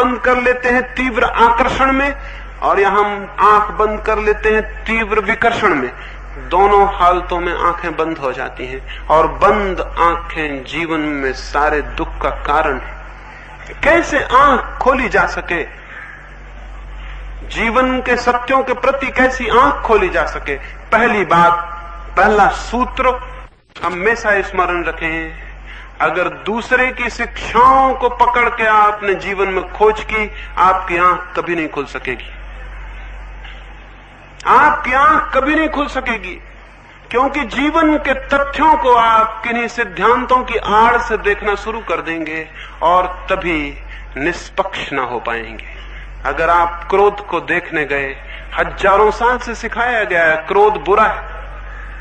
बंद कर लेते हैं तीव्र आकर्षण में, और या हम आंख बंद कर लेते हैं तीव्र विकर्षण में। दोनों हालतों में आंखें बंद हो जाती हैं, और बंद आंखें जीवन में सारे दुख का कारण है। कैसे आंख खोली जा सके, जीवन के सत्यों के प्रति कैसी आंख खोली जा सके? पहली बात, पहला सूत्र हमेशा स्मरण रखें, अगर दूसरे की शिक्षाओं को पकड़ के आपने जीवन में खोज की, आपकी आंख कभी नहीं खुल सकेगी। आपकी आंख कभी नहीं खुल सकेगी, क्योंकि जीवन के तथ्यों को आप किन्हीं सिद्धांतों की आड़ से देखना शुरू कर देंगे, और तभी निष्पक्ष ना हो पाएंगे। अगर आप क्रोध को देखने गए, हजारों साल से सिखाया गया है क्रोध बुरा है।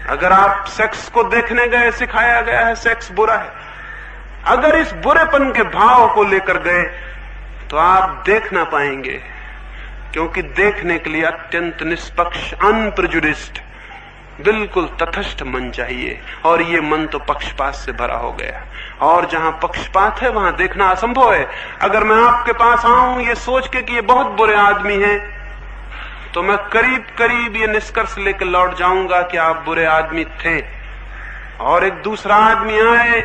अगर आप सेक्स को देखने गए, सिखाया गया है सेक्स बुरा है। अगर इस बुरेपन के भाव को लेकर गए तो आप देख ना पाएंगे, क्योंकि देखने के लिए अत्यंत निष्पक्ष, अनप्रेजुडिस्ड, बिल्कुल तटस्थ मन चाहिए, और ये मन तो पक्षपात से भरा हो गया, और जहां पक्षपात है वहां देखना असंभव है। अगर मैं आपके पास आऊं ये सोच के कि ये बहुत बुरे आदमी हैं, तो मैं करीब करीब ये निष्कर्ष लेकर लौट जाऊंगा कि आप बुरे आदमी थे, और एक दूसरा आदमी आए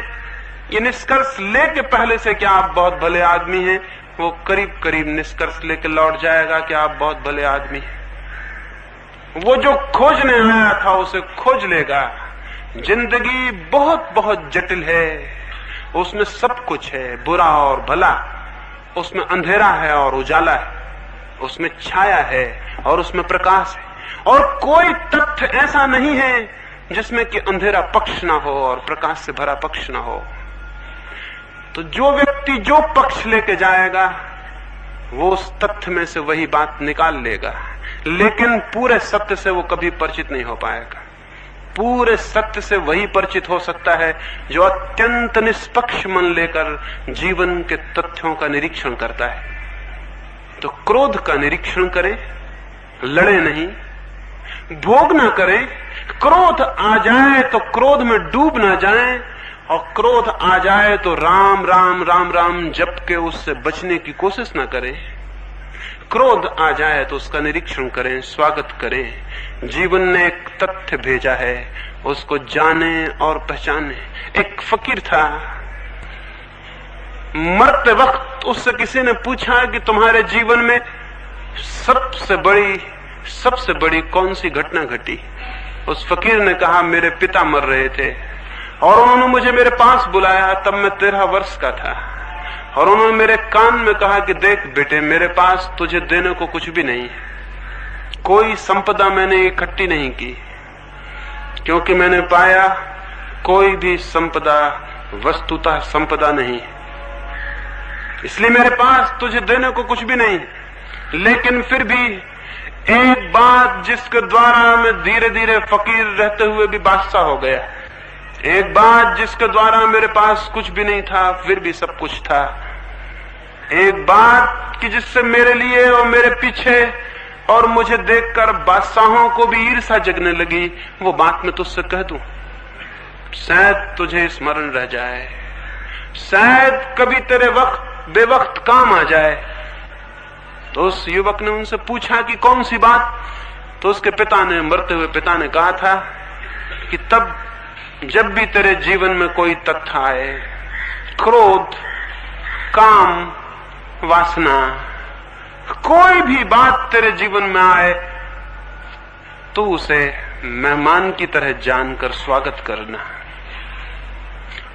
ये निष्कर्ष लेके पहले से कि आप बहुत भले आदमी हैं, वो करीब करीब निष्कर्ष लेके लौट जाएगा कि आप बहुत भले आदमी हैं। वो जो खोजने आया था उसे खोज लेगा। जिंदगी बहुत बहुत जटिल है, उसमें सब कुछ है, बुरा और भला, उसमें अंधेरा है और उजाला है, उसमें छाया है और उसमें प्रकाश है, और कोई तथ्य ऐसा नहीं है जिसमें कि अंधेरा पक्ष ना हो और प्रकाश से भरा पक्ष ना हो। तो जो व्यक्ति जो पक्ष लेके जाएगा वो उस तथ्य में से वही बात निकाल लेगा, लेकिन पूरे सत्य से वो कभी परिचित नहीं हो पाएगा। पूरे सत्य से वही परिचित हो सकता है जो अत्यंत निष्पक्ष मन लेकर जीवन के तथ्यों का निरीक्षण करता है। तो क्रोध का निरीक्षण करें, लड़े नहीं, भोग ना करें। क्रोध आ जाए तो क्रोध में डूब ना जाएं, और क्रोध आ जाए तो राम राम राम राम जप के उससे बचने की कोशिश ना करें। क्रोध आ जाए तो उसका निरीक्षण करें, स्वागत करें। जीवन ने एक तथ्य भेजा है, उसको जाने और पहचाने। एक फकीर था, मरते वक्त उससे किसी ने पूछा कि तुम्हारे जीवन में सबसे बड़ी कौन सी घटना घटी? उस फकीर ने कहा, मेरे पिता मर रहे थे और उन्होंने मुझे मेरे पास बुलाया, तब मैं 13 वर्ष का था, और उन्होंने मेरे कान में कहा कि देख बेटे, मेरे पास तुझे देने को कुछ भी नहीं, कोई संपदा मैंने इकट्ठी नहीं की, क्योंकि मैंने पाया कोई भी संपदा वस्तुतः संपदा नहीं, इसलिए मेरे पास तुझे देने को कुछ भी नहीं। लेकिन फिर भी एक बात जिसके द्वारा मैं धीरे धीरे फकीर रहते हुए भी बादशाह हो गया, एक बात जिसके द्वारा मेरे पास कुछ भी नहीं था फिर भी सब कुछ था, एक बात कि जिससे मेरे लिए और मेरे पीछे और मुझे देखकर बादशाहों को भी ईर्ष्या जगने लगी, वो बात मैं तुझसे कह दूं, शायद तुझे स्मरण रह जाए, शायद कभी तेरे बेवक्त काम आ जाए। तो उस युवक ने उनसे पूछा कि कौन सी बात? तो उसके पिता ने, मरते हुए पिता ने कहा था कि तब जब भी तेरे जीवन में कोई तथ्य आए, क्रोध, काम, वासना, कोई भी बात तेरे जीवन में आए, तो उसे मेहमान की तरह जानकर स्वागत करना,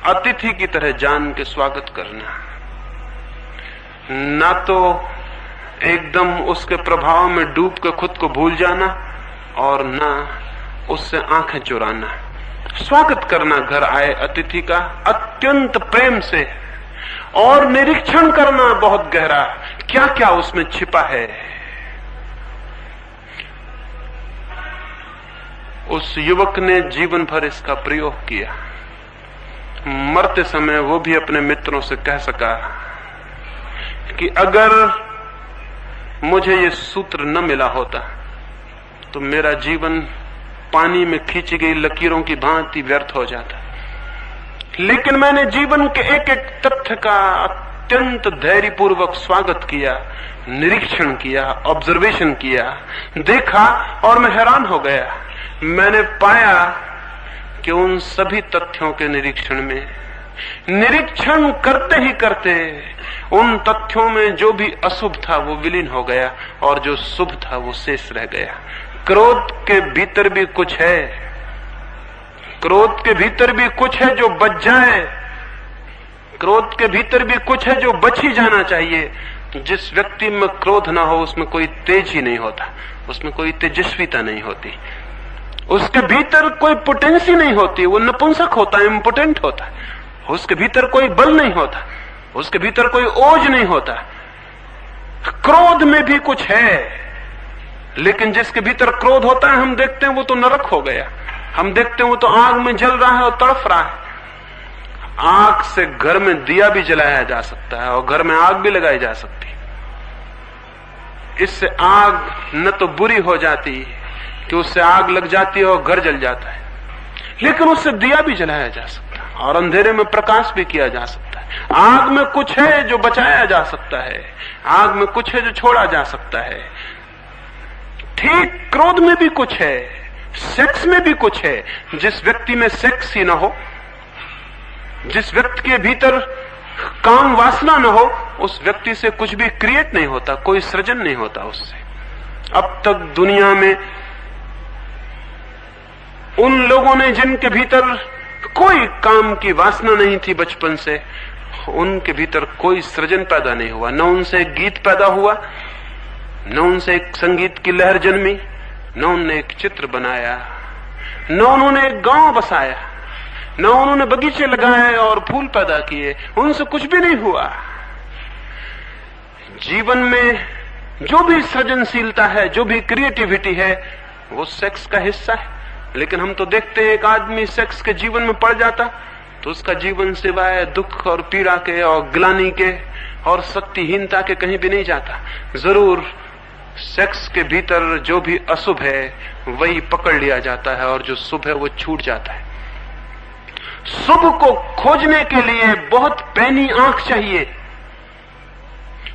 अतिथि की तरह जान के स्वागत करना, ना तो एकदम उसके प्रभाव में डूब के खुद को भूल जाना और ना उससे आंखें चुराना। स्वागत करना घर आए अतिथि का अत्यंत प्रेम से, और निरीक्षण करना बहुत गहरा, क्या क्या उसमें छिपा है। उस युवक ने जीवन भर इसका प्रयोग किया। मरते समय वो भी अपने मित्रों से कह सका कि अगर मुझे ये सूत्र न मिला होता तो मेरा जीवन पानी में खींची गई लकीरों की भांति व्यर्थ हो जाता, लेकिन मैंने जीवन के एक एक तथ्य का अत्यंत धैर्यपूर्वक स्वागत किया, निरीक्षण किया, ऑब्जर्वेशन किया, देखा, और मैं हैरान हो गया। मैंने पाया कि उन सभी तथ्यों के निरीक्षण करते ही करते उन तथ्यों में जो भी अशुभ था वो विलीन हो गया और जो शुभ था वो शेष रह गया। क्रोध के भीतर भी कुछ है, क्रोध के भीतर भी कुछ है जो बच जाए, क्रोध के भीतर भी कुछ है जो बच ही जाना चाहिए। जिस व्यक्ति में क्रोध ना हो उसमें कोई तेज ही नहीं होता, उसमें कोई तेजस्विता नहीं होती, उसके भीतर कोई पोटेंसी नहीं होती, वो नपुंसक होता है, इम्पोटेंट होता है। उसके भीतर कोई बल नहीं होता, उसके भीतर कोई ओज नहीं होता। क्रोध में भी कुछ है, लेकिन जिसके भीतर क्रोध होता है हम देखते हैं वो तो नरक हो गया, हम देखते हैं वो तो आग में जल रहा है और तड़फ रहा है। आग से घर में दिया भी जलाया जा सकता है और घर में आग भी लगाई जा सकती है। इससे आग न तो बुरी हो जाती कि उससे आग लग जाती है और घर जल जाता है, लेकिन उससे दिया भी जलाया जा सकता है और अंधेरे में प्रकाश भी किया जा सकता है। आग में कुछ है जो बचाया जा सकता है, आग में कुछ है जो छोड़ा जा सकता है। ठीक क्रोध में भी कुछ है, सेक्स में भी कुछ है। जिस व्यक्ति में सेक्स ही ना हो, जिस व्यक्ति के भीतर काम वासना न हो, उस व्यक्ति से कुछ भी क्रिएट नहीं होता, कोई सृजन नहीं होता उससे। अब तक दुनिया में उन लोगों ने जिनके भीतर कोई काम की वासना नहीं थी बचपन से, उनके भीतर कोई सृजन पैदा नहीं हुआ। न उनसे एक गीत पैदा हुआ, न उनसे एक संगीत की लहर जन्मी, न उन्होंने एक चित्र बनाया, न उन्होंने एक गांव बसाया, न उन्होंने बगीचे लगाए और फूल पैदा किए। उनसे कुछ भी नहीं हुआ। जीवन में जो भी सृजनशीलता है, जो भी क्रिएटिविटी है, वो सेक्स का हिस्सा है। लेकिन हम तो देखते हैं एक आदमी सेक्स के जीवन में पड़ जाता तो उसका जीवन सिवाय दुख और पीड़ा के और ग्लानि के और शक्तिहीनता के कहीं भी नहीं जाता। जरूर सेक्स के भीतर जो भी अशुभ है वही पकड़ लिया जाता है और जो शुभ है वो छूट जाता है। शुभ को खोजने के लिए बहुत पैनी आंख चाहिए।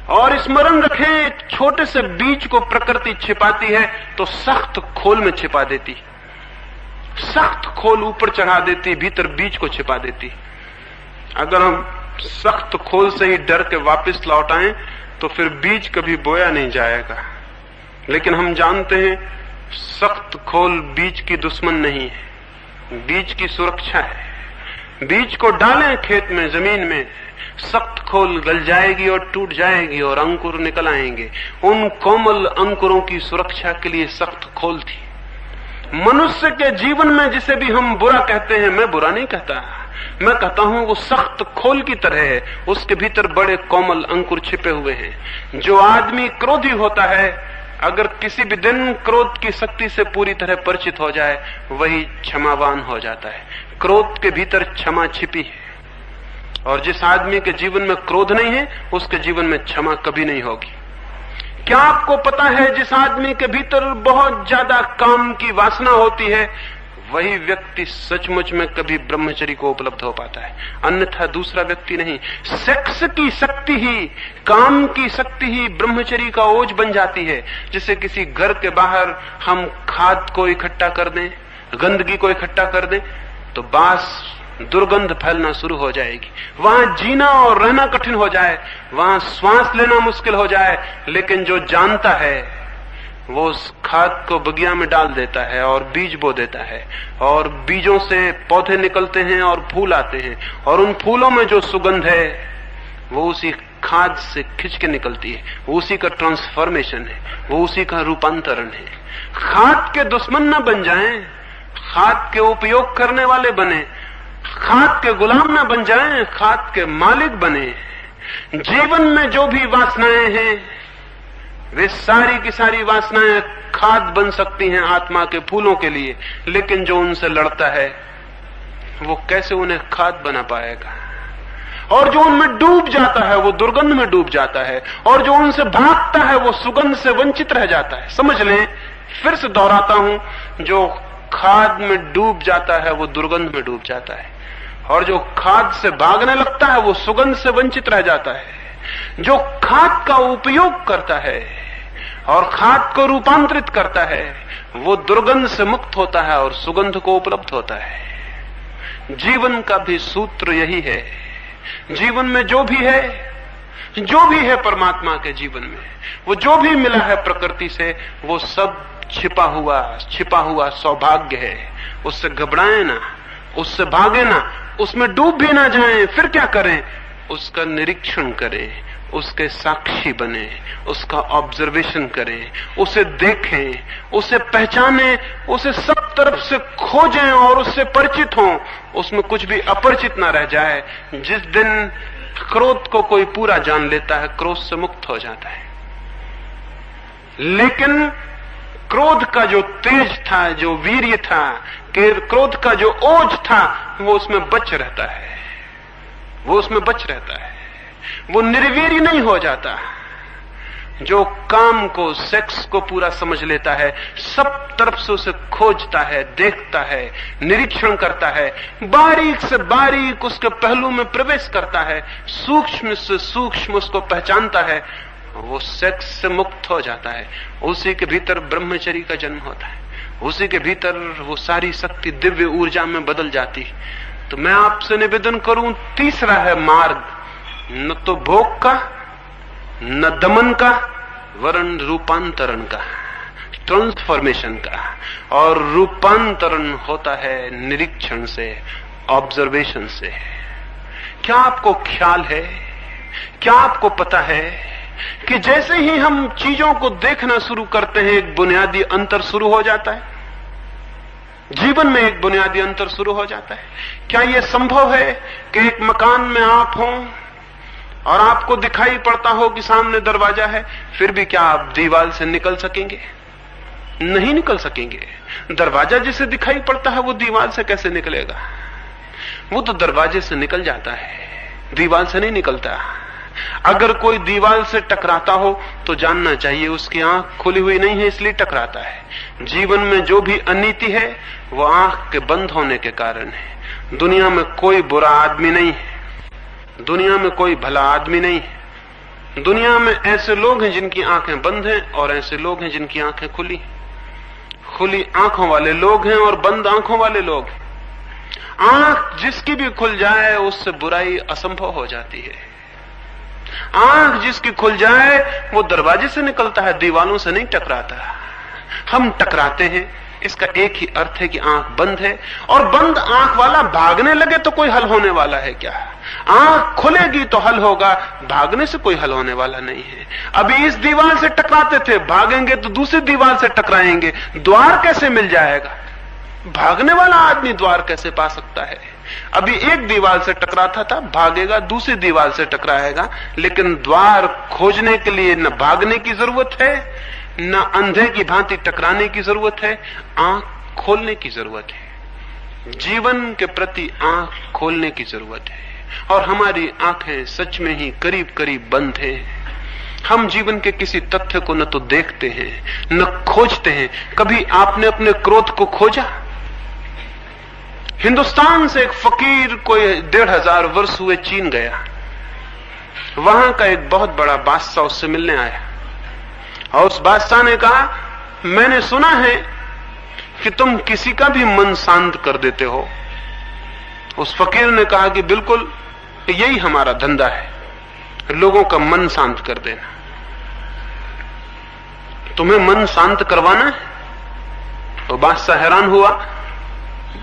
और स्मरण रखें, एक छोटे से बीज को प्रकृति छिपाती है तो सख्त खोल में छिपा देती, सख्त खोल ऊपर चढ़ा देती, भीतर बीज को छिपा देती। अगर हम सख्त खोल से ही डर के वापस लौट आएं तो फिर बीज कभी बोया नहीं जाएगा। लेकिन हम जानते हैं सख्त खोल बीज की दुश्मन नहीं है, बीज की सुरक्षा है। बीज को डालें खेत में, जमीन में, सख्त खोल गल जाएगी और टूट जाएगी और अंकुर निकल आएंगे। उन कोमल अंकुरों की सुरक्षा के लिए सख्त खोल थी। मनुष्य के जीवन में जिसे भी हम बुरा कहते हैं, मैं बुरा नहीं कहता, मैं कहता हूं वो सख्त खोल की तरह है, उसके भीतर बड़े कोमल अंकुर छिपे हुए हैं। जो आदमी क्रोधी होता है, अगर किसी भी दिन क्रोध की शक्ति से पूरी तरह परिचित हो जाए, वही क्षमावान हो जाता है। क्रोध के भीतर क्षमा छिपी है, और जिस आदमी के जीवन में क्रोध नहीं है उसके जीवन में क्षमा कभी नहीं होगी। क्या आपको पता है, जिस आदमी के भीतर बहुत ज्यादा काम की वासना होती है, वही व्यक्ति सचमुच में कभी ब्रह्मचर्य को उपलब्ध हो पाता है, अन्यथा दूसरा व्यक्ति नहीं। सेक्स की शक्ति ही, काम की शक्ति ही ब्रह्मचर्य का ओज बन जाती है। जैसे किसी घर के बाहर हम खाद को इकट्ठा कर दें, गंदगी को इकट्ठा कर दें, तो बास दुर्गंध फैलना शुरू हो जाएगी। वहां जीना और रहना कठिन हो जाए, वहां श्वास लेना मुश्किल हो जाए। लेकिन जो जानता है वो उस खाद को बगिया में डाल देता है और बीज बो देता है, और बीजों से पौधे निकलते हैं और फूल आते हैं, और उन फूलों में जो सुगंध है वो उसी खाद से खिंच के निकलती है, वो उसी का ट्रांसफॉर्मेशन है, वो उसी का रूपांतरण है। खाद के दुश्मन न बन जाएं, खाद के उपयोग करने वाले बने, खाद के गुलाम न बन जाएं, खाद के मालिक बने। जीवन में जो भी वासनाएं हैं वे सारी की सारी वासनाएं खाद बन सकती हैं आत्मा के फूलों के लिए, लेकिन जो उनसे लड़ता है वो कैसे उन्हें खाद बना पाएगा। और जो उनमें डूब जाता है वो दुर्गंध में डूब जाता है, और जो उनसे भागता है वो सुगंध से वंचित रह जाता है। समझ लें, फिर से दोहराता हूं, जो खाद में डूब जाता है वो दुर्गंध में डूब जाता है, और जो खाद से भागने लगता है वो सुगंध से वंचित रह जाता है। जो खाद का उपयोग करता है और खाद को रूपांतरित करता है, वो दुर्गंध से मुक्त होता है और सुगंध को उपलब्ध होता है। जीवन का भी सूत्र यही है। जीवन में जो भी है परमात्मा के जीवन में, वो जो भी मिला है प्रकृति से, वो सब छिपा हुआ सौभाग्य है। उससे घबराएं ना, उससे भागे ना, उसमें डूब भी ना जाएं। फिर क्या करें? उसका निरीक्षण करें, उसके साक्षी बने, उसका ऑब्जर्वेशन करें, उसे देखें, उसे पहचानें, उसे सब तरफ से खोजें और उससे परिचित हों। उसमें कुछ भी अपरिचित ना रह जाए। जिस दिन क्रोध को कोई पूरा जान लेता है, क्रोध से मुक्त हो जाता है। लेकिन क्रोध का जो तेज था, जो वीर्य था, क्रोध का जो ओज था, वो उसमें बच रहता है, वो निर्वीर्य नहीं हो जाता। जो काम को, सेक्स को पूरा समझ लेता है, सब तरफ से उसे खोजता है, देखता है, निरीक्षण करता है, बारीक से बारीक उसके पहलू में प्रवेश करता है, सूक्ष्म से सूक्ष्म उसको पहचानता है, वो सेक्स से मुक्त हो जाता है। उसी के भीतर ब्रह्मचर्य का जन्म होता है, उसी के भीतर वो सारी शक्ति दिव्य ऊर्जा में बदल जाती है। तो मैं आपसे निवेदन करूं, तीसरा है मार्ग, न तो भोग का, न दमन का, वरन रूपांतरण का, ट्रांसफॉर्मेशन का। और रूपांतरण होता है निरीक्षण से, ऑब्जर्वेशन से। क्या आपको ख्याल है, क्या आपको पता है कि जैसे ही हम चीजों को देखना शुरू करते हैं, एक बुनियादी अंतर शुरू हो जाता है? जीवन में एक बुनियादी अंतर शुरू हो जाता है। क्या यह संभव है कि एक मकान में आप हों और आपको दिखाई पड़ता हो कि सामने दरवाजा है, फिर भी क्या आप दीवार से निकल सकेंगे? नहीं निकल सकेंगे। दरवाजा जिसे दिखाई पड़ता है, वो दीवार से कैसे निकलेगा? वो तो दरवाजे से निकल जाता है, दीवार से नहीं निकलता। अगर कोई दीवार से टकराता हो तो जानना चाहिए उसकी आंख खुली हुई नहीं है, इसलिए टकराता है। जीवन में जो भी अनीति है, वो आंख के बंद होने के कारण है। दुनिया में कोई बुरा आदमी नहीं है, दुनिया में कोई भला आदमी नहीं है। दुनिया में ऐसे लोग हैं जिनकी आंखें बंद हैं और ऐसे लोग हैं जिनकी आंखें खुली। खुली आंखों वाले लोग हैं और बंद आंखों वाले लोग हैं। आंख जिसकी भी खुल जाए, उससे बुराई असंभव हो जाती है। आंख जिसकी खुल जाए, वो दरवाजे से निकलता है, दीवालों से नहीं टकराता। हम टकराते हैं, इसका एक ही अर्थ है कि आंख बंद है। और बंद आंख वाला भागने लगे तो कोई हल होने वाला है क्या? आंख खुलेगी तो हल होगा, भागने से कोई हल होने वाला नहीं है। अभी इस दीवार से टकराते थे, भागेंगे तो दूसरी दीवार से टकराएंगे, द्वार कैसे मिल जाएगा? भागने वाला आदमी द्वार कैसे पा सकता है? अभी एक दीवार से टकराता था, भागेगा, दूसरी दीवार से टकराएगा, लेकिन द्वार खोजने के लिए न भागने की जरूरत है, न अंधे की भांति टकराने की जरूरत है, आंख खोलने की जरूरत है। जीवन के प्रति आंख खोलने की जरूरत है। और हमारी आंखें सच में ही करीब करीब बंद हैं। हम जीवन के किसी तथ्य को न तो देखते हैं, न खोजते हैं। कभी आपने अपने क्रोध को खोजा? हिंदुस्तान से एक फकीर कोई 1500 वर्ष हुए चीन गया। वहां का एक बहुत बड़ा बादशाह उससे मिलने आया और उस बादशाह ने कहा, मैंने सुना है कि तुम किसी का भी मन शांत कर देते हो। उस फकीर ने कहा कि बिल्कुल, यही हमारा धंधा है, लोगों का मन शांत कर देना। तुम्हें मन शांत करवाना है? तो बादशाह हैरान हुआ।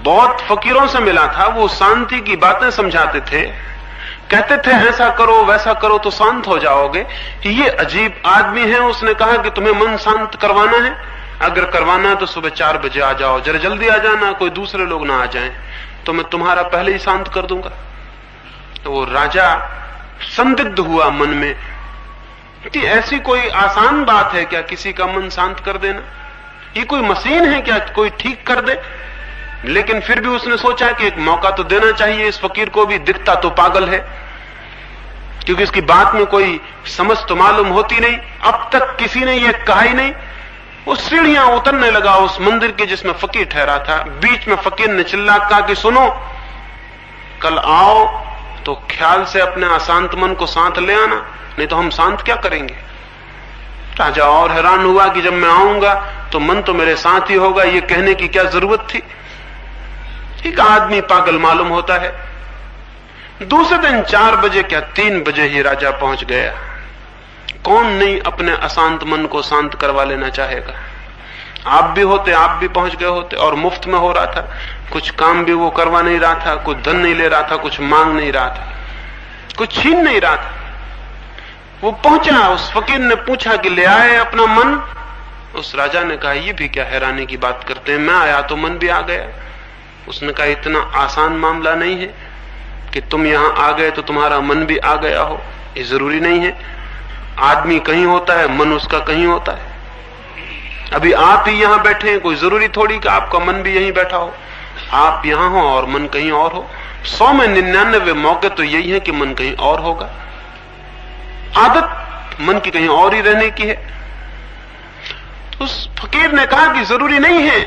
बहुत फकीरों से मिला था, वो शांति की बातें समझाते थे, कहते थे ऐसा करो वैसा करो तो शांत हो जाओगे। ये अजीब आदमी है, उसने कहा कि तुम्हें मन शांत करवाना है, अगर करवाना है तो सुबह 4 बजे आ जाओ, जरा जल्दी आ जाना, कोई दूसरे लोग ना आ जाएं, तो मैं तुम्हारा पहले ही शांत कर दूंगा। तो वो राजा संदिग्ध हुआ मन में कि ऐसी कोई आसान बात है क्या किसी का मन शांत कर देना? ये कोई मशीन है क्या कोई ठीक कर दे? लेकिन फिर भी उसने सोचा कि एक मौका तो देना चाहिए इस फकीर को भी, दिखता तो पागल है, क्योंकि इसकी बात में कोई समझ तो मालूम होती नहीं, अब तक किसी ने ये कहा ही नहीं। वो सीढ़ियां उतरने लगा उस मंदिर के जिसमें फकीर ठहरा था। बीच में फकीर ने चिल्ला कहा कि सुनो, कल आओ तो ख्याल से अपने अशांत मन को साथ ले आना, नहीं तो हम शांत क्या करेंगे। राजा और हैरान हुआ कि जब मैं आऊंगा तो मन तो मेरे साथ ही होगा, ये कहने की क्या जरूरत थी। एक आदमी पागल मालूम होता है। दूसरे दिन 4 बजे क्या 3 बजे ही राजा पहुंच गया। कौन नहीं अपने अशांत मन को शांत करवा लेना चाहेगा। आप भी होते, आप भी पहुंच गए होते, और मुफ्त में हो रहा था। कुछ काम भी वो करवा नहीं रहा था, कुछ धन नहीं ले रहा था, कुछ मांग नहीं रहा था, कुछ छीन नहीं रहा था। वो पहुंचा, उस फकीर ने पूछा कि ले आए अपना मन। उस राजा ने कहा ये भी क्या हैरानी की बात करते हैं, मैं आया तो मन भी आ गया। उसने कहा इतना आसान मामला नहीं है कि तुम यहां आ गए तो तुम्हारा मन भी आ गया हो, ये जरूरी नहीं है। आदमी कहीं होता है, मन उसका कहीं होता है। अभी आप ही यहां बैठे हैं, कोई जरूरी थोड़ी कि आपका मन भी यहीं बैठा हो। आप यहां हो और मन कहीं और हो। 100 में 99 मौके तो यही है कि मन कहीं और होगा। आदत मन की कहीं और ही रहने की है। तो उस फकीर ने कहा कि जरूरी नहीं है,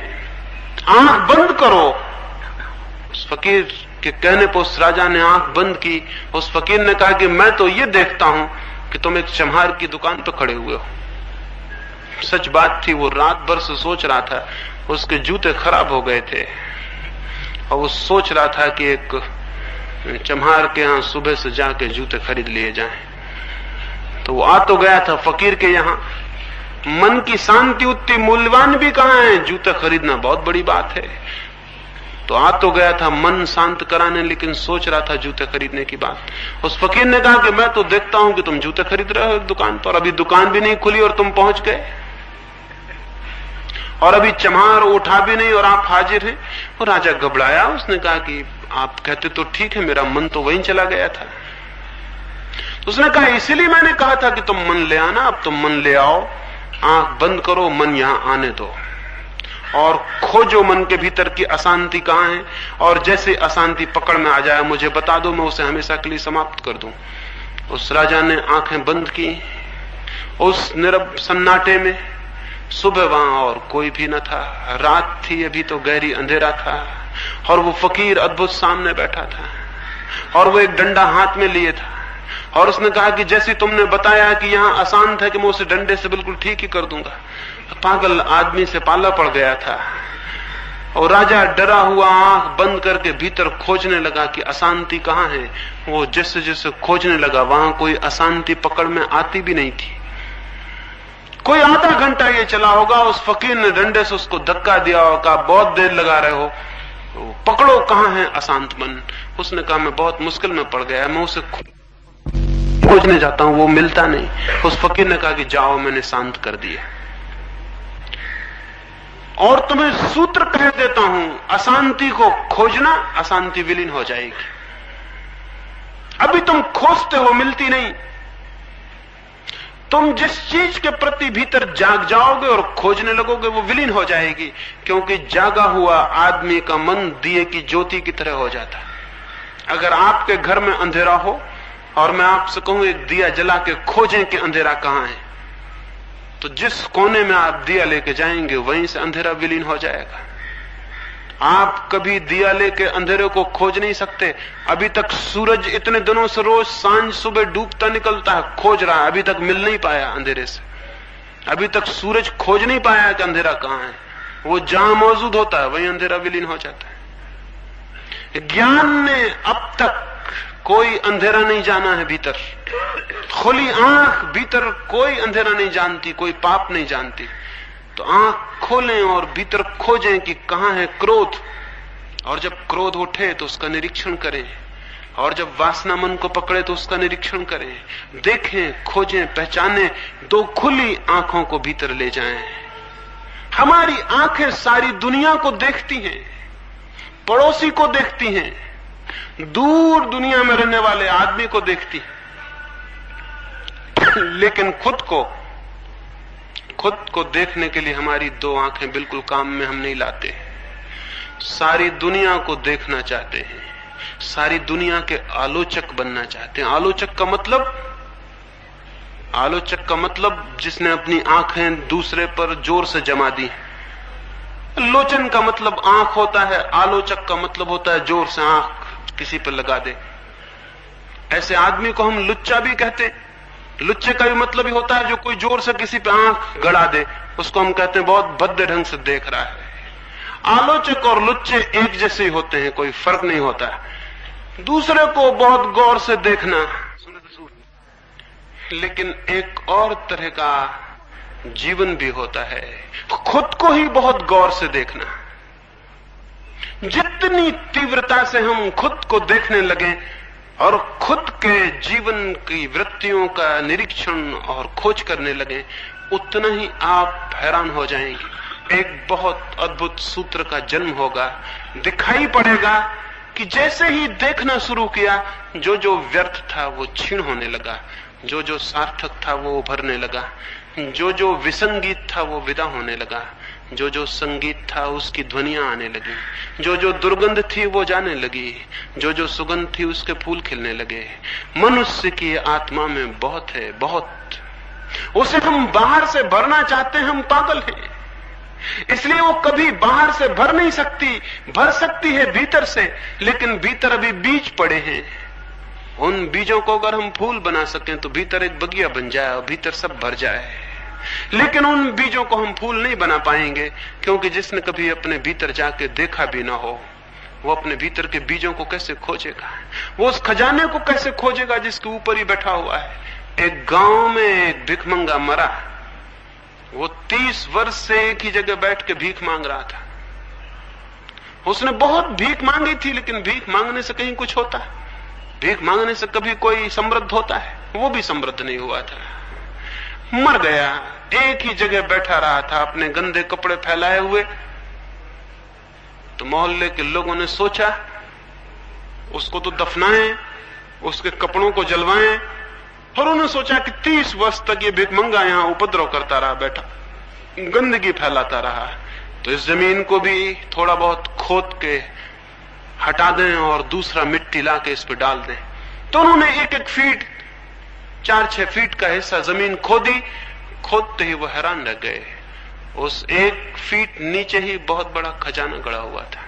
आंख बंद करो। उस फकीर के कहने पर उस राजा ने आंख बंद की। उस फकीर ने कहा कि मैं तो ये देखता हूं कि तुम एक चम्हार की दुकान पर खड़े हुए हो। सच बात थी, वो रात भर से सोच रहा था। उसके जूते खराब हो गए थे और वो सोच रहा था कि एक चम्हार के यहां सुबह से जाके जूते खरीद लिए जाएं। तो वो आ तो गया था फकीर के यहां। मन की शांति उतनी मूल्यवान भी कहां है, जूते खरीदना बहुत बड़ी बात है। तो आ तो गया था मन शांत कराने, लेकिन सोच रहा था जूते खरीदने की बात। उस फकीर ने कहा कि मैं तो देखता हूं कि तुम जूते खरीद रहे हो एक दुकान पर, अभी दुकान भी नहीं खुली और तुम पहुंच गए, और अभी चम्हार उठा भी नहीं और आप हाजिर हैं। वो राजा घबराया। उसने कहा कि आप कहते तो ठीक है, मेरा मन तो वहीं चला गया था। उसने कहा इसीलिए मैंने कहा था कि तुम मन ले आना। अब तुम मन ले आओ, आंख बंद करो, मन यहां आने दो और खोजो मन के भीतर की अशांति कहां है, और जैसे अशांति पकड़ में आ जाए मुझे बता दो, मैं उसे हमेशा के लिए समाप्त कर दूं। उस राजा ने आंखें बंद की। उस नीरव सन्नाटे में सुबह वहां और कोई भी न था। रात थी, अभी तो गहरी अंधेरा था, और वो फकीर अद्भुत सामने बैठा था, और वो एक डंडा हाथ में लिए था। और उसने कहा कि जैसे तुमने बताया कि यहां अशांत है कि मैं उसे डंडे से बिल्कुल ठीक ही कर दूंगा। पागल आदमी से पाला पड़ गया था, और राजा डरा हुआ आंख बंद करके भीतर खोजने लगा कि अशांति कहां है। वो जैसे जैसे खोजने लगा वहां कोई अशांति पकड़ में आती भी नहीं थी। कोई आधा घंटा ये चला होगा। उस फकीर ने डंडे से उसको धक्का दिया और कहा बहुत देर लगा रहे हो, पकड़ो कहां है अशांत मन। उसने कहा मैं बहुत मुश्किल में पड़ गया, मैं उसे खोजने जाता हूं, वो मिलता नहीं। उस फकीर ने कहा कि जाओ, मैंने शांत कर दिया, और तुम्हें सूत्र कह देता हूं, अशांति को खोजना, अशांति विलीन हो जाएगी। अभी तुम खोजते हो, मिलती नहीं। तुम जिस चीज के प्रति भीतर जाग जाओगे और खोजने लगोगे वो विलीन हो जाएगी, क्योंकि जागा हुआ आदमी का मन दिए की ज्योति की तरह हो जाता है। अगर आपके घर में अंधेरा हो और मैं आपसे कहूं एक दिया जला के खोजें कि अंधेरा कहां है, तो जिस कोने में आप दिया लेके जाएंगे वहीं से अंधेरा विलीन हो जाएगा। आप कभी दिया लेके अंधेरे को खोज नहीं सकते। अभी तक सूरज इतने दिनों से रोज सांझ सुबह डूबता निकलता है, खोज रहा है, अभी तक मिल नहीं पाया अंधेरे से। अभी तक सूरज खोज नहीं पाया कि अंधेरा कहां है। वो जहां मौजूद होता है वहीं अंधेरा विलीन हो जाता है। ज्ञान ने अब तक कोई अंधेरा नहीं जाना है भीतर। खुली आंख भीतर कोई अंधेरा नहीं जानती, कोई पाप नहीं जानती। तो आंख खोलें और भीतर खोजें कि कहां है क्रोध, और जब क्रोध उठे तो उसका निरीक्षण करें, और जब वासना मन को पकड़े तो उसका निरीक्षण करें। देखें, खोजें, पहचानें, दो खुली आंखों को भीतर ले जाएं। हमारी आंखें सारी दुनिया को देखती हैं, पड़ोसी को देखती हैं, दूर दुनिया में रहने वाले आदमी को देखती, लेकिन खुद को देखने के लिए हमारी दो आंखें बिल्कुल काम में हम नहीं लाते। सारी दुनिया को देखना चाहते हैं, सारी दुनिया के आलोचक बनना चाहते हैं। आलोचक का मतलब जिसने अपनी आंखें दूसरे पर जोर से जमा दी। लोचन का मतलब आंख होता है, आलोचक का मतलब होता है जोर से आंख किसी पर लगा दे। ऐसे आदमी को हम लुच्चा भी कहते। लुच्चे का भी मतलब ही होता है जो कोई जोर से किसी पे आंख गड़ा दे, उसको हम कहते हैं बहुत भद्दे ढंग से देख रहा है। आलोचक और लुच्चे एक जैसे ही होते हैं, कोई फर्क नहीं होता। दूसरे को बहुत गौर से देखना, लेकिन एक और तरह का जीवन भी होता है, खुद को ही बहुत गौर से देखना। जितनी तीव्रता से हम खुद को देखने लगे और खुद के जीवन की वृत्तियों का निरीक्षण और खोज करने लगे, उतना ही आप हैरान हो जाएंगे। एक बहुत अद्भुत सूत्र का जन्म होगा। दिखाई पड़ेगा कि जैसे ही देखना शुरू किया, जो जो व्यर्थ था वो क्षीण होने लगा, जो जो सार्थक था वो उभरने लगा, जो जो विसंगीत था वो विदा होने लगा, जो जो संगीत था उसकी ध्वनियां आने लगी, जो जो दुर्गंध थी वो जाने लगी, जो जो सुगंध थी उसके फूल खिलने लगे। मनुष्य की आत्मा में बहुत है, बहुत। उसे हम बाहर से भरना चाहते हैं, हम पागल हैं। इसलिए वो कभी बाहर से भर नहीं सकती। भर सकती है भीतर से, लेकिन भीतर अभी बीज पड़े हैं। उन बीजों को अगर हम फूल बना सकें तो भीतर एक बगिया बन जाए और भीतर सब भर जाए। लेकिन उन बीजों को हम फूल नहीं बना पाएंगे, क्योंकि जिसने कभी अपने भीतर जाके देखा भी ना हो, वो अपने भीतर के बीजों को कैसे खोजेगा? वो उस खजाने को कैसे खोजेगा जिसके ऊपर ही बैठा हुआ है? एक गांव में एक भिखमंगा मरा। वो 30 वर्ष से एक ही जगह बैठ के भीख मांग रहा था। उसने बहुत भीख मांगी थी, लेकिन भीख मांगने से कहीं कुछ होता है? भीख मांगने से कभी कोई समृद्ध होता है? वो भी समृद्ध नहीं हुआ था, मर गया। एक ही जगह बैठा रहा था अपने गंदे कपड़े फैलाए हुए। तो मोहल्ले के लोगों ने सोचा उसको तो दफनाएं, उसके कपड़ों को जलवाएं। और उन्होंने सोचा कि 30 वर्ष तक ये भिखमंगा यहां उपद्रव करता रहा, बैठा गंदगी फैलाता रहा, तो इस जमीन को भी थोड़ा बहुत खोद के हटा दें और दूसरा मिट्टी लाके इस पे डाल दें। तो उन्होंने 1-1 फीट, 4-6 फीट का हिस्सा जमीन खोदी। खोदते ही वो हैरान रह गए, उस 1 फीट नीचे ही बहुत बड़ा खजाना गड़ा हुआ था।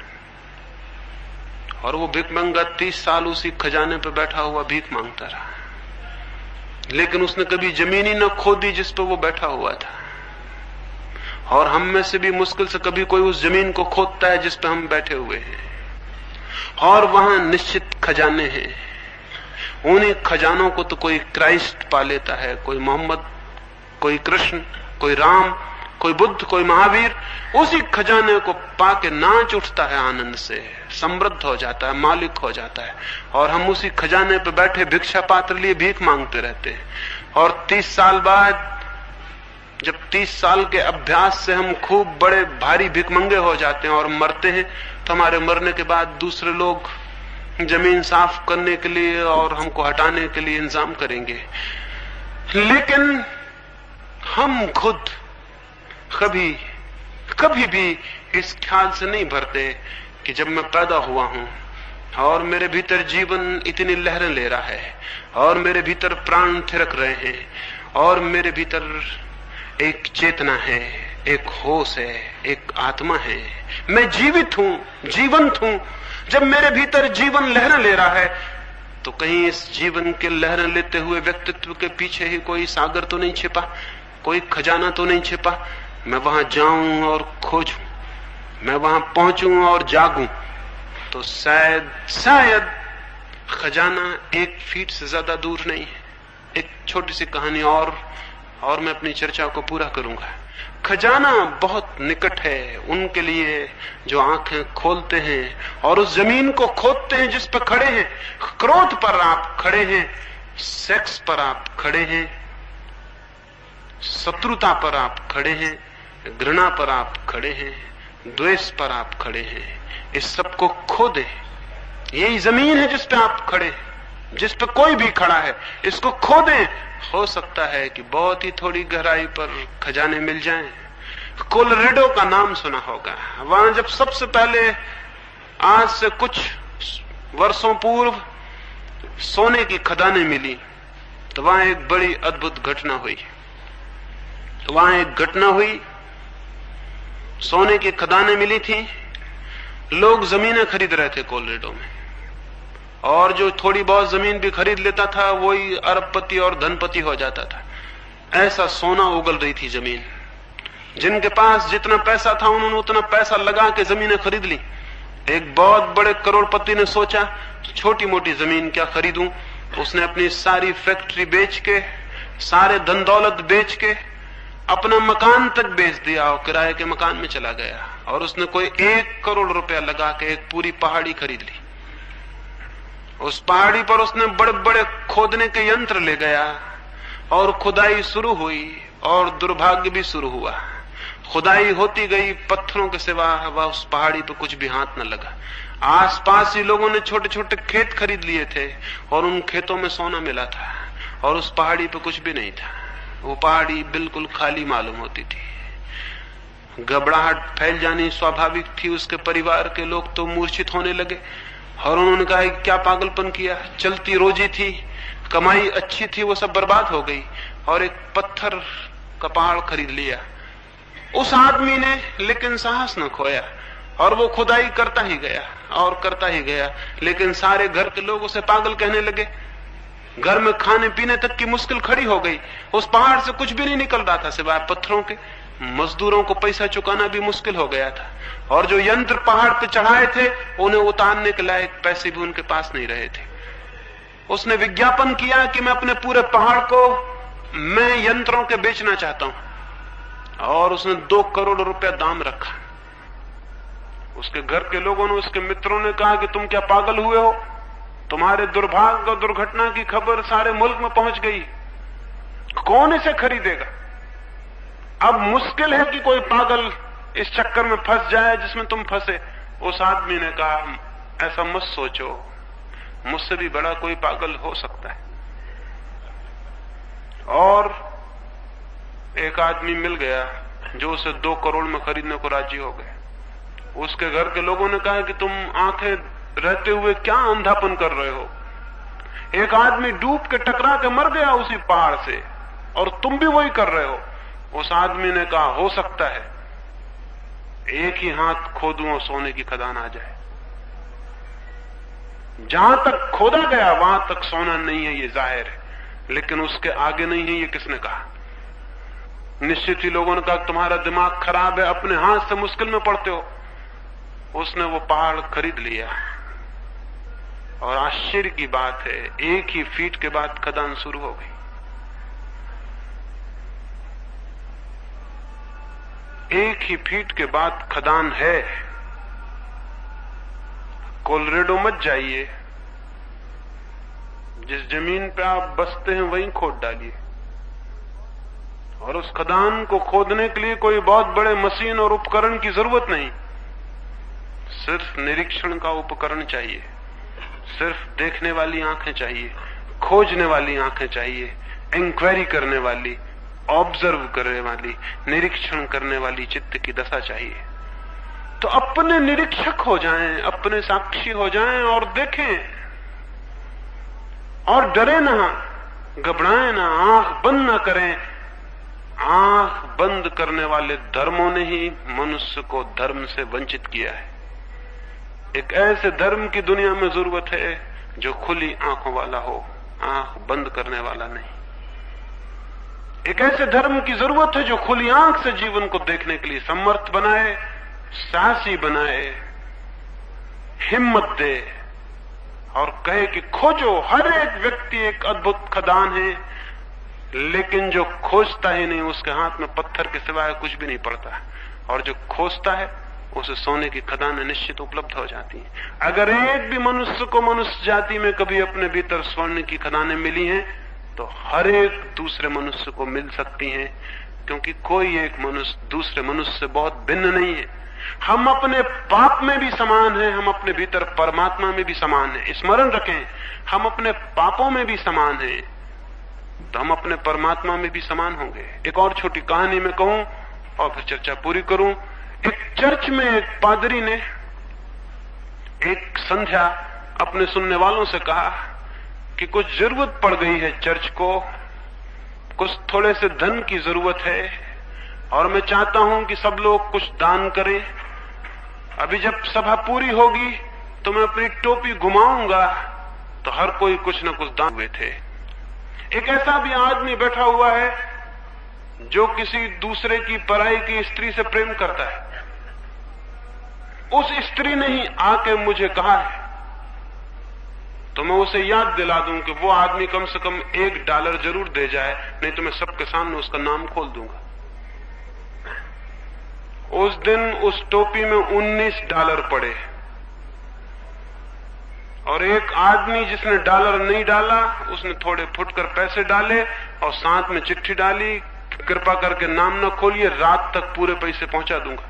और वो भिखमंगा 30 साल उसी खजाने पर बैठा हुआ भीख मांगता रहा, लेकिन उसने कभी जमीन ही न खोदी जिस पर वो बैठा हुआ था। और हम में से भी मुश्किल से कभी कोई उस जमीन को खोदता है जिस पर हम बैठे हुए हैं। और वहां निश्चित खजाने हैं। उन्हीं खजानों को तो कोई क्राइस्ट पा लेता है, कोई मोहम्मद, कोई कृष्ण, कोई राम, कोई बुद्ध, कोई महावीर। उसी खजाने को पाके नाच उठता है आनंद से, समृद्ध हो जाता है, मालिक हो जाता है। और हम उसी खजाने पर बैठे भिक्षा पात्र लिए भीख मांगते रहते हैं। और 30 साल बाद, जब 30 साल के अभ्यास से हम खूब बड़े भारी भिखमंगे हो जाते हैं और मरते हैं, तो हमारे मरने के बाद दूसरे लोग जमीन साफ करने के लिए और हमको हटाने के लिए इंतजाम करेंगे। लेकिन हम खुद कभी भी इस ख्याल से नहीं भरते कि जब मैं पैदा हुआ हूं और मेरे भीतर जीवन इतनी लहरें ले रहा है और मेरे भीतर प्राण थिरक रहे हैं और मेरे भीतर एक चेतना है, एक होश है, एक आत्मा है, मैं जीवित हूं, जीवंत हूं। जब मेरे भीतर जीवन लहरें ले रहा है, तो कहीं इस जीवन के लहरें लेते हुए व्यक्तित्व के पीछे ही कोई सागर तो नहीं छिपा, कोई खजाना तो नहीं छिपा? मैं वहां जाऊं और खोजूं, मैं वहां पहुंचूं और जागूं, तो शायद खजाना 1 फीट से ज्यादा दूर नहीं है। एक छोटी सी कहानी और मैं अपनी चर्चा को पूरा करूंगा। खजाना बहुत निकट है उनके लिए जो आंखें खोलते हैं और उस जमीन को खोदते हैं जिस पर खड़े हैं। क्रोध पर आप खड़े हैं, सेक्स पर आप खड़े हैं, शत्रुता पर आप खड़े हैं, घृणा पर आप खड़े हैं, द्वेष पर आप खड़े हैं। इस सब को खोदें। यही जमीन है जिस पे आप खड़े हैं, जिस पे कोई भी खड़ा है, इसको खोदें। हो सकता है कि बहुत ही थोड़ी गहराई पर खजाने मिल जाएं। कोलोराडो का नाम सुना होगा। वहां जब सबसे पहले आज से कुछ वर्षों पूर्व सोने की खदानें मिली, तो वहां एक बड़ी अद्भुत घटना हुई। सोने की खदानें मिली थी, लोग जमीनें खरीद रहे थे कोलोराडो में। और जो थोड़ी बहुत जमीन भी खरीद लेता था वही अरबपति और धनपति हो जाता था। ऐसा सोना उगल रही थी जमीन। जिनके पास जितना पैसा था उन्होंने उतना पैसा लगा के जमीनें खरीद ली। एक बहुत बड़े करोड़पति ने सोचा छोटी मोटी जमीन क्या खरीदूं। उसने अपनी सारी फैक्ट्री बेच के, सारे धन दौलत बेच के अपना मकान तक बेच दिया और किराए के मकान में चला गया। और उसने कोई 1 करोड़ रुपया लगा के एक पूरी पहाड़ी खरीद ली। उस पहाड़ी पर उसने बड़े बड़े खोदने के यंत्र ले गया और खुदाई शुरू हुई और दुर्भाग्य भी शुरू हुआ। खुदाई होती गई, पत्थरों के सिवा वह उस पहाड़ी पर कुछ भी हाथ न लगा। आसपास ही लोगों ने छोटे छोटे खेत खरीद लिए थे और उन खेतों में सोना मिला था और उस पहाड़ी पर कुछ भी नहीं था। वो पहाड़ी बिल्कुल खाली मालूम होती थी। घबराहट फैल जानी स्वाभाविक थी। उसके परिवार के लोग तो मूर्छित होने लगे और उन्होंने कहा कि क्या पागलपन किया। चलती रोजी थी, कमाई अच्छी थी, वो सब बर्बाद हो गई और एक पत्थर का पहाड़ खरीद लिया। उस आदमी ने लेकिन साहस न खोया और वो खुदाई करता ही गया और करता ही गया। लेकिन सारे घर के लोग उसे पागल कहने लगे। घर में खाने पीने तक की मुश्किल खड़ी हो गई। उस पहाड़ से कुछ भी नहीं निकल रहा था सिवाय पत्थरों के। मजदूरों को पैसा चुकाना भी मुश्किल हो गया था और जो यंत्र पहाड़ पे चढ़ाए थे उन्हें उतारने के लायक पैसे भी उनके पास नहीं रहे थे। उसने विज्ञापन किया कि मैं अपने पूरे पहाड़ को मैं यंत्रों के बेचना चाहता हूं और उसने 2 करोड़ रुपया दाम रखा। उसके घर के लोगों ने, उसके मित्रों ने कहा कि तुम क्या पागल हुए हो, तुम्हारे दुर्भाग्य और दुर्घटना की खबर सारे मुल्क में पहुंच गई, कौन इसे खरीदेगा। अब मुश्किल है कि कोई पागल इस चक्कर में फंस जाए जिसमें तुम फंसे। उस आदमी ने कहा ऐसा मत सोचो, मुझसे भी बड़ा कोई पागल हो सकता है। और एक आदमी मिल गया जो उसे 2 करोड़ में खरीदने को राजी हो गए। उसके घर के लोगों ने कहा कि तुम आंखें रहते हुए क्या अंधापन कर रहे हो। एक आदमी डूब के टकरा के मर गया उसी पहाड़ से और तुम भी वही कर रहे हो। उस आदमी ने कहा हो सकता है एक ही हाथ खोदूं और सोने की खदान आ जाए। जहां तक खोदा गया वहां तक सोना नहीं है, ये जाहिर है, लेकिन उसके आगे नहीं है, ये किसने कहा। निश्चित ही लोगों ने कहा तुम्हारा दिमाग खराब है, अपने हाथ से मुश्किल में पड़ते हो। उसने वो पहाड़ खरीद लिया और आश्चर्य की बात है 1 ही फीट के बाद खदान शुरू हो गई। 1 ही फीट के बाद खदान है। कोलोराडो मत जाइए, जिस जमीन पे आप बसते हैं वहीं खोद डालिए। और उस खदान को खोदने के लिए कोई बहुत बड़े मशीन और उपकरण की जरूरत नहीं, सिर्फ निरीक्षण का उपकरण चाहिए, सिर्फ देखने वाली आंखें चाहिए, खोजने वाली आंखें चाहिए, इंक्वायरी करने वाली, ऑब्जर्व करने वाली, निरीक्षण करने वाली चित्त की दशा चाहिए। तो अपने निरीक्षक हो जाएं, अपने साक्षी हो जाएं और देखें और डरे ना, घबराएं ना, आंख बंद ना करें। आंख बंद करने वाले धर्मों ने ही मनुष्य को धर्म से वंचित किया है। एक ऐसे धर्म की दुनिया में जरूरत है जो खुली आंखों वाला हो, आंख बंद करने वाला नहीं। एक ऐसे धर्म की जरूरत है जो खुली आंख से जीवन को देखने के लिए समर्थ बनाए, साहसी बनाए, हिम्मत दे और कहे कि खोजो। हर एक व्यक्ति एक अद्भुत खदान है, लेकिन जो खोजता ही नहीं उसके हाथ में पत्थर के सिवाय कुछ भी नहीं पड़ता, और जो खोजता है उसे सोने की खदानें निश्चित उपलब्ध हो जाती हैं। अगर एक भी मनुष्य को मनुष्य जाति में कभी अपने भीतर स्वर्ण की खदानें मिली हैं तो हर एक दूसरे मनुष्य को मिल सकती हैं, क्योंकि कोई एक मनुष्य दूसरे मनुष्य से बहुत भिन्न नहीं है। हम अपने पाप में भी समान हैं, हम अपने भीतर परमात्मा में भी समान हैं। स्मरण रखें, हम अपने पापों में भी समान हैं तो हम अपने परमात्मा में भी समान होंगे। एक और छोटी कहानी में कहूं और फिर चर्चा पूरी करूं। एक चर्च में एक पादरी ने एक संध्या अपने सुनने वालों से कहा कि कुछ जरूरत पड़ गई है चर्च को, कुछ थोड़े से धन की जरूरत है और मैं चाहता हूं कि सब लोग कुछ दान करें। अभी जब सभा पूरी होगी तो मैं अपनी टोपी घुमाऊंगा तो हर कोई कुछ न कुछ दान हुए थे। एक ऐसा भी आदमी बैठा हुआ है जो किसी दूसरे की पराई की स्त्री से प्रेम करता है। उस स्त्री ने ही आके मुझे कहा है तो मैं उसे याद दिला दूं कि वो आदमी कम से कम $1 जरूर दे जाए, नहीं तो मैं सबके सामने उसका नाम खोल दूंगा। उस दिन उस टोपी में $19 पड़े और एक आदमी जिसने $1 नहीं डाला उसने थोड़े फुटकर पैसे डाले और साथ में चिट्ठी डाली, कृपा करके नाम न खोलिए, रात तक पूरे पैसे पहुंचा दूंगा।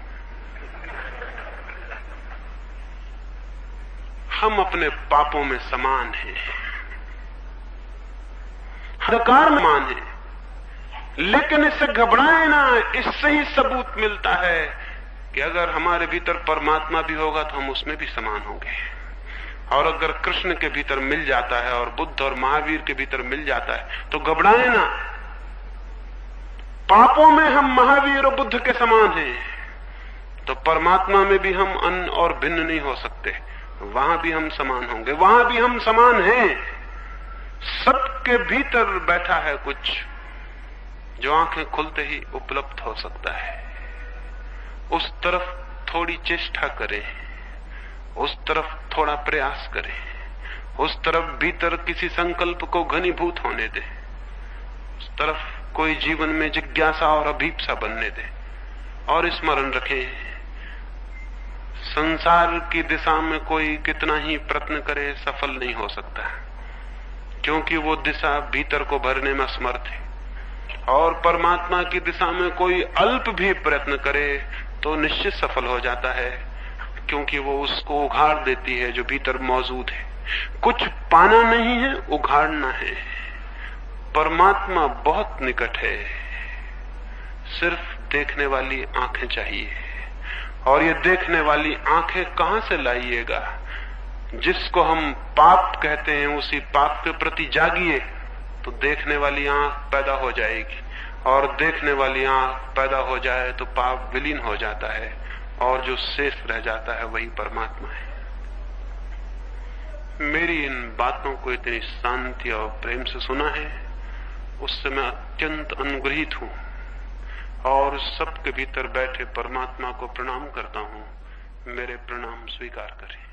हम अपने पापों में समान हैं, अंधकार में समान हैं, लेकिन इससे घबराए ना। इससे ही सबूत मिलता है कि अगर हमारे भीतर परमात्मा भी होगा तो हम उसमें भी समान होंगे। और अगर कृष्ण के भीतर मिल जाता है और बुद्ध और महावीर के भीतर मिल जाता है तो घबराए ना। पापों में हम महावीर और बुद्ध के समान हैं तो परमात्मा में भी हम अन्य और भिन्न नहीं हो सकते, वहां भी हम समान होंगे, वहां भी हम समान हैं। सबके भीतर बैठा है कुछ जो आंखें खुलते ही उपलब्ध हो सकता है। उस तरफ थोड़ी चेष्टा करें, उस तरफ थोड़ा प्रयास करें, उस तरफ भीतर किसी संकल्प को घनीभूत होने दें, उस तरफ कोई जीवन में जिज्ञासा और अभीप्सा बनने दें। और स्मरण रखें, संसार की दिशा में कोई कितना ही प्रयत्न करे सफल नहीं हो सकता, क्योंकि वो दिशा भीतर को भरने में असमर्थ है। और परमात्मा की दिशा में कोई अल्प भी प्रयत्न करे तो निश्चित सफल हो जाता है, क्योंकि वो उसको उघाड़ देती है जो भीतर मौजूद है। कुछ पाना नहीं है, उघाड़ना है। परमात्मा बहुत निकट है, सिर्फ देखने वाली आंखें चाहिए। और ये देखने वाली आंखें कहां से लाइएगा? जिसको हम पाप कहते हैं उसी पाप के प्रति जागिए तो देखने वाली आंख पैदा हो जाएगी, और देखने वाली आंख पैदा हो जाए तो पाप विलीन हो जाता है, और जो शेष रह जाता है वही परमात्मा है। मेरी इन बातों को इतनी शांति और प्रेम से सुना है, उससे मैं अत्यंत अनुग्रहित हूं और सबके भीतर बैठे परमात्मा को प्रणाम करता हूं। मेरे प्रणाम स्वीकार करें।